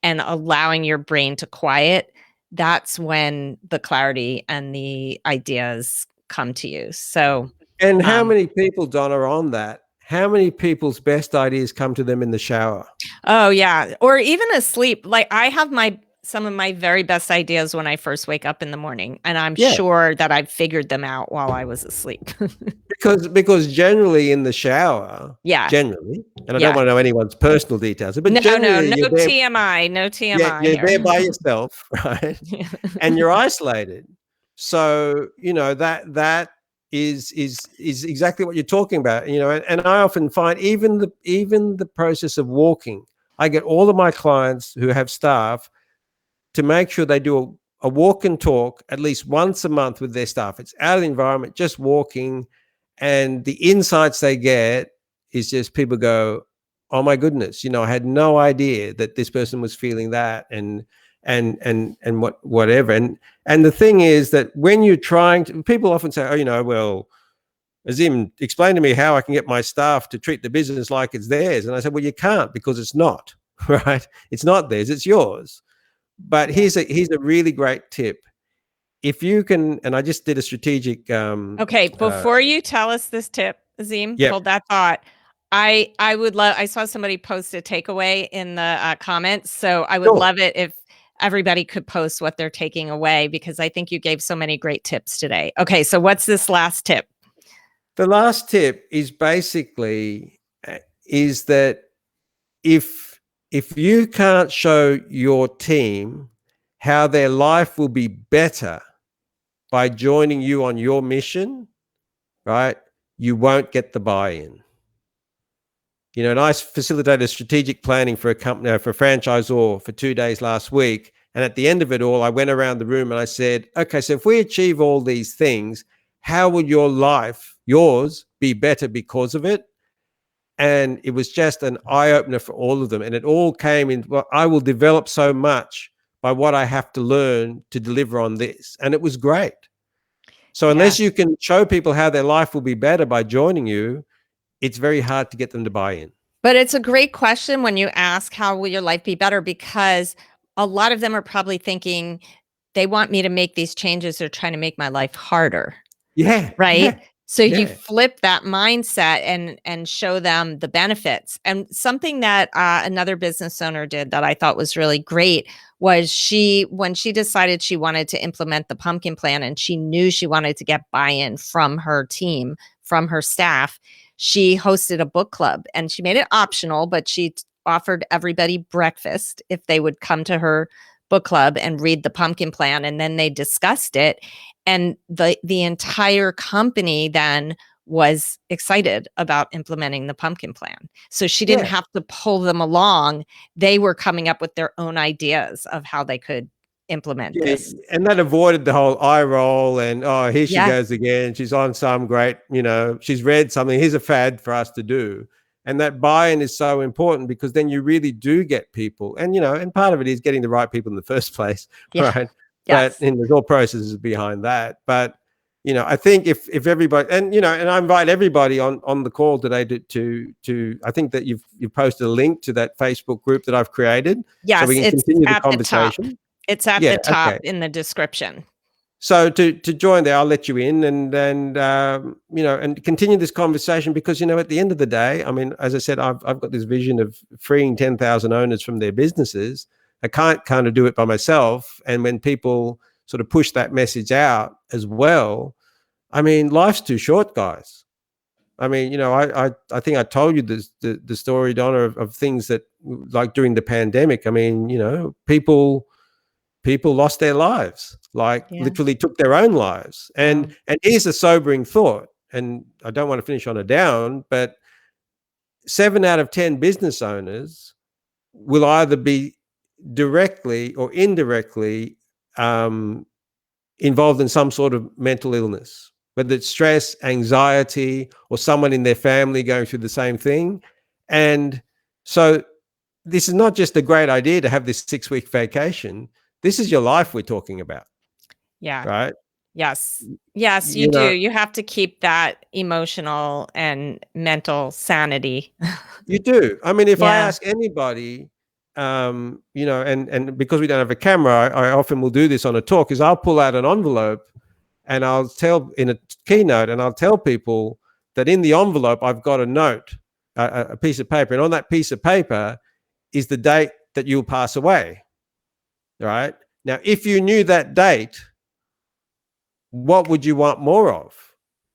and allowing your brain to quiet, that's when the clarity and the ideas come to you. So, and how many people, Donna, are on that? How many people's best ideas come to them in the shower? Oh yeah. Or even asleep. Like I have some of my very best ideas when I first wake up in the morning, and I'm sure that I've figured them out while I was asleep. because generally in the shower, Yeah. generally, and I don't Yeah. want to know anyone's personal details, but No, no, generally no you're there, TMI, no yeah, TMI you're here. there by yourself, right? And you're isolated. So, that is exactly what you're talking about. And I often find even the process of walking, I get all of my clients who have staff to make sure they do a walk and talk at least once a month with their staff. It's out of the environment, just walking. And the insights they get is just people go, oh my goodness, I had no idea that this person was feeling that, and whatever. And the thing is that when you're trying to, people often say, oh, well, Azim, explain to me how I can get my staff to treat the business like it's theirs. And I said, well, you can't, because it's not, right? It's not theirs, it's yours. But Yeah. here's a really great tip. If you can, and I just did a strategic Okay, before you tell us this tip, Azim, yep. hold that thought. I would love. I saw somebody post a takeaway in the comments, so I would Sure. love it if everybody could post what they're taking away, because I think you gave so many great tips today. Okay, so what's this last tip? The last tip is basically is that if you can't show your team how their life will be better by joining you on your mission, right, you won't get the buy-in. And I facilitated strategic planning for a company, for a franchisor, for 2 days last week. And at the end of it all, I went around the room and I said, okay, so if we achieve all these things, how will your life, yours, be better because of it? And it was just an eye-opener for all of them. And it all came in, well, I will develop so much by what I have to learn to deliver on this. And it was great. So Yeah. unless you can show people how their life will be better by joining you, it's very hard to get them to buy in. But it's a great question when you ask, how will your life be better? Because a lot of them are probably thinking, they want me to make these changes. They're trying to make my life harder. Yeah, Right? yeah, So you yeah. flip that mindset and show them the benefits. And something that another business owner did that I thought was really great was, when she decided she wanted to implement the pumpkin plan and she knew she wanted to get buy-in from her team, from her staff, she hosted a book club, and she made it optional, but she offered everybody breakfast if they would come to her book club and read the pumpkin plan, and then they discussed it. And the entire company then was excited about implementing the pumpkin plan. So she didn't Yeah. have to pull them along. They were coming up with their own ideas of how they could implement Yeah, this. and that avoided the whole eye roll and, oh, here she Yeah. goes again. She's on some great, she's read something. Here's a fad for us to do. And that buy-in is so important, because then you really do get people. And part of it is getting the right people in the first place, Yeah. right? But Yes. there's all processes behind that. But I think if everybody, and I invite everybody on the call today to I think that you've posted a link to that Facebook group that I've created, so we Yes, can it's continue the at the top. conversation. It's at Yeah, the top okay. in the description. So to join there, I'll let you in, and and continue this conversation, because at the end of the day, I mean, as I said, I've got this vision of freeing 10,000 owners from their businesses. I can't kind of do it by myself, and when people sort of push that message out as well, I mean, life's too short, guys. I mean, I think I told you the story, Donna, of things that, like during the pandemic. I mean, people lost their lives, like Yeah. literally took their own lives. Wow. And here's a sobering thought, and I don't want to finish on a down, but 7 out of 10 business owners will either be directly or indirectly involved in some sort of mental illness, whether it's stress, anxiety, or someone in their family going through the same thing. And so this is not just a great idea to have this 6-week vacation. This is your life we're talking about, Yeah. right? Yes. Yes, you You do. know, You have to keep that emotional and mental sanity. you do. I mean, if I Yeah. ask anybody, and because we don't have a camera, I often will do this on a talk, is I'll pull out an envelope and I'll tell in a keynote, and I'll tell people that in the envelope, I've got a note, a piece of paper. And on that piece of paper is the date that you'll pass away. Right? Now, if you knew that date, what would you want more of?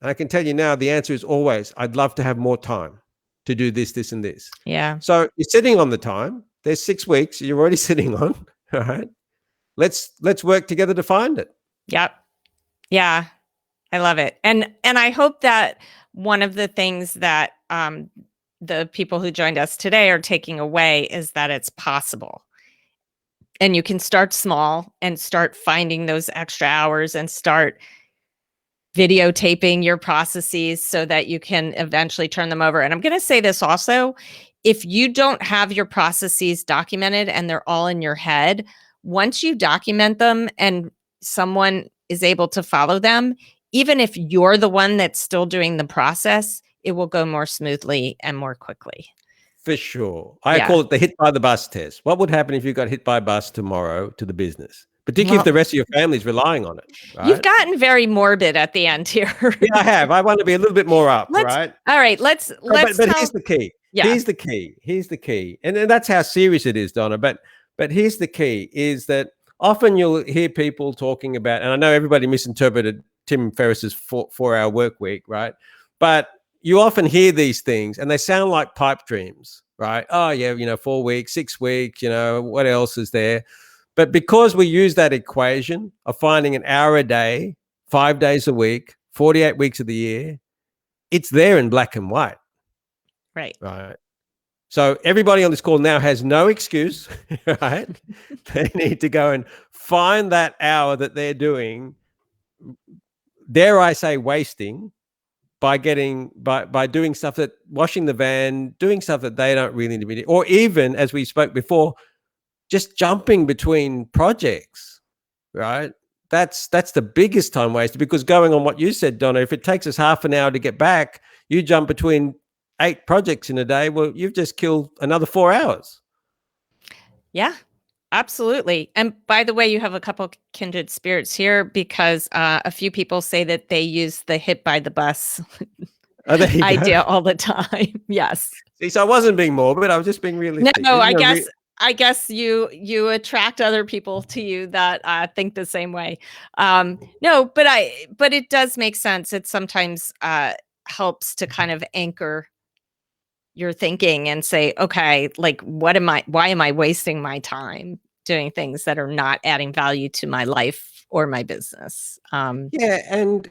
I can tell you now, the answer is always, I'd love to have more time to do this, this, and this. Yeah. So you're sitting on the time. There's 6 weeks you're already sitting on. All right. Let's work together to find it. Yep. Yeah. I love it. And I hope that one of the things that the people who joined us today are taking away is that it's possible. And you can start small and start finding those extra hours and start videotaping your processes so that you can eventually turn them over. And I'm going to say this also, if you don't have your processes documented and they're all in your head, once you document them and someone is able to follow them, even if you're the one that's still doing the process, it will go more smoothly and more quickly. For sure. I call it the hit by the bus test. What would happen if you got hit by a bus tomorrow to the business? Particularly if the rest of your family is relying on it. Right? You've gotten very morbid at the end here. Yeah, I have. I want to be a little bit more up, right? All right, let's but here's the key. Yeah. Here's the key. And that's how serious it is, Donna. But here's the key is that often you'll hear people talking about, and I know everybody misinterpreted Tim Ferriss's 4-hour work week, right? But you often hear these things and they sound like pipe dreams, right? Oh yeah, 4 weeks, 6 weeks, what else is there? But because we use that equation of finding an hour a day, 5 days a week, 48 weeks of the year, it's there in black and white. Right. Right. So everybody on this call now has no excuse, right? They need to go and find that hour that they're doing, dare I say, wasting by doing stuff that washing the van, doing stuff that they don't really need to be doing, or even, as we spoke before, just jumping between projects, right? That's the biggest time waster, because going on what you said, Donna, if it takes us half an hour to get back, you jump between 8 projects in a day, well, you've just killed another 4 hours. Yeah, absolutely. And by the way, you have a couple kindred spirits here, because a few people say that they use the hit by the bus idea all the time. Yes. See, so I wasn't being morbid. I was just being realistic. No, I guess you attract other people to you that think the same way. No, but it does make sense. It sometimes helps to kind of anchor your thinking and say, okay, like, why am I wasting my time doing things that are not adding value to my life or my business? Yeah. And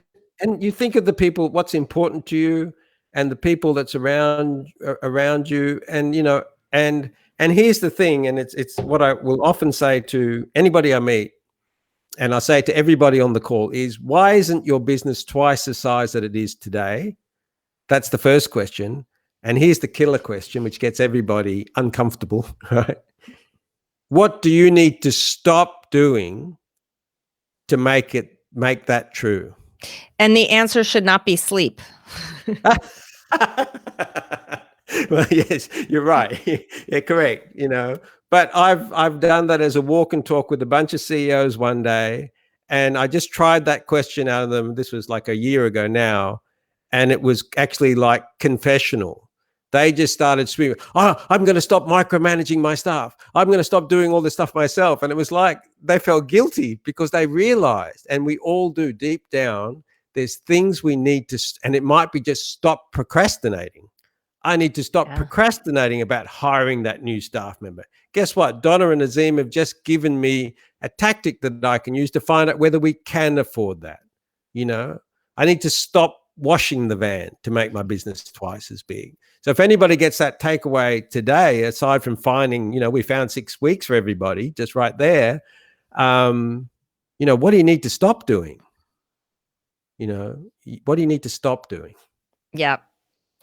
you think of the people, what's important to you, and the people that's around you. And here's the thing, and it's what I will often say to anybody I meet, and I say to everybody on the call, is why isn't your business twice the size that it is today? That's the first question. And here's the killer question, which gets everybody uncomfortable, right? What do you need to stop doing to make that true? And the answer should not be sleep. Well, yes, you're right. Yeah, correct. But I've done that as a walk and talk with a bunch of CEOs one day, and I just tried that question out of them. This was like a year ago now, and it was actually like confessional. They just started screaming, "Oh, I'm going to stop micromanaging my staff. I'm going to stop doing all this stuff myself." And it was like they felt guilty because they realized, and we all do deep down, there's things we need to, and it might be just stop procrastinating. I need to stop procrastinating about hiring that new staff member. Guess what? Donna and Azim have just given me a tactic that I can use to find out whether we can afford that. I need to stop washing the van to make my business twice as big. So if anybody gets that takeaway today, aside from finding, we found 6 weeks for everybody just right there, what do you need to stop doing? What do you need to stop doing? Yeah.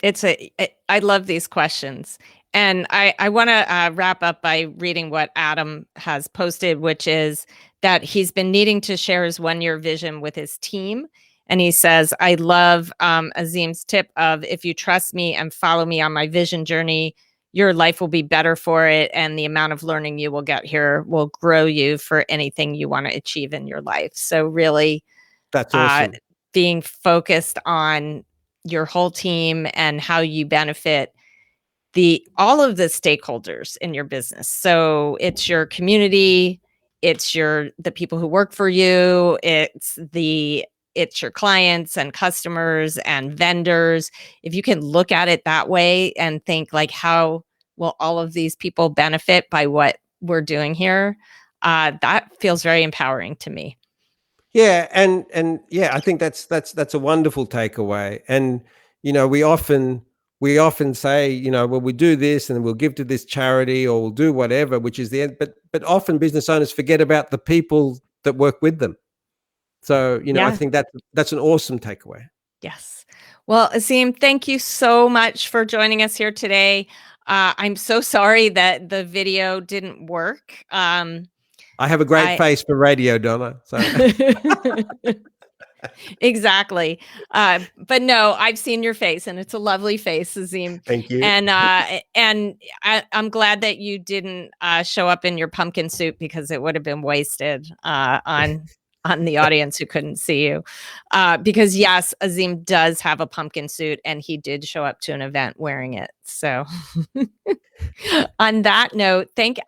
I love these questions. And I want to wrap up by reading what Adam has posted, which is that he's been needing to share his 1-year vision with his team. And he says, I love Azim's tip of, if you trust me and follow me on my vision journey, your life will be better for it. And the amount of learning you will get here will grow you for anything you want to achieve in your life. So really, that's awesome. Being focused on your whole team and how you benefit all of the stakeholders in your business. So it's your community, it's the people who work for you, it's the it's your clients and customers and vendors. If you can look at it that way and think like, how will all of these people benefit by what we're doing here? That feels very empowering to me. Yeah, and yeah, I think that's a wonderful takeaway. And we often say, well, we do this and we'll give to this charity or we'll do whatever, which is the end. But often business owners forget about the people that work with them. So, I Yeah. think that's an awesome takeaway. Yes. Well, Azim, thank you so much for joining us here today. I'm so sorry that the video didn't work. I have a great I face for radio, Donna. So Exactly. But no, I've seen your face and it's a lovely face, Azim. thank you. And I'm glad that you didn't show up in your pumpkin suit because it would have been wasted on the audience who couldn't see you. Because yes, Azim does have a pumpkin suit and he did show up to an event wearing it. So on that note, thank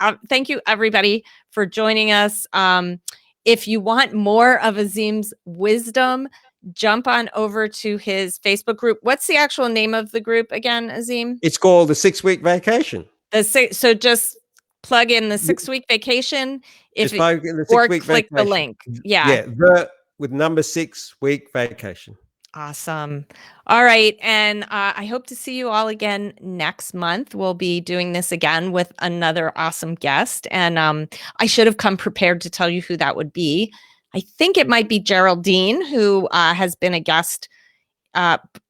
you everybody for joining us. If you want more of Azim's wisdom, jump on over to his Facebook group. What's the actual name of the group again, Azim? It's called the 6-week vacation. So just plug in the 6-week vacation Just by the or 6-week click the vacation. link. Yeah. Yeah, the with number 6-week vacation. Awesome. All right. And I hope to see you all again next month. We'll be doing this again with another awesome guest. And I should have come prepared to tell you who that would be. I think it might be Geraldine, who has been a guest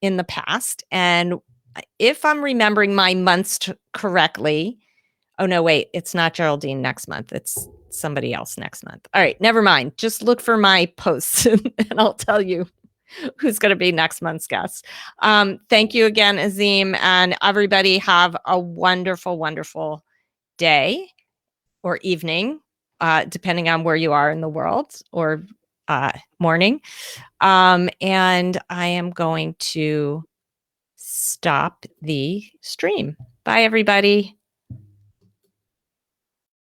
in the past. And if I'm remembering my months correctly, oh, no, wait, it's not Geraldine next month. It's somebody else next month. All right. Never mind. Just look for my posts and I'll tell you who's going to be next month's guest. Thank you again, Azim, and everybody have a wonderful, wonderful day or evening, depending on where you are in the world, or morning. And I am going to stop the stream. Bye, everybody.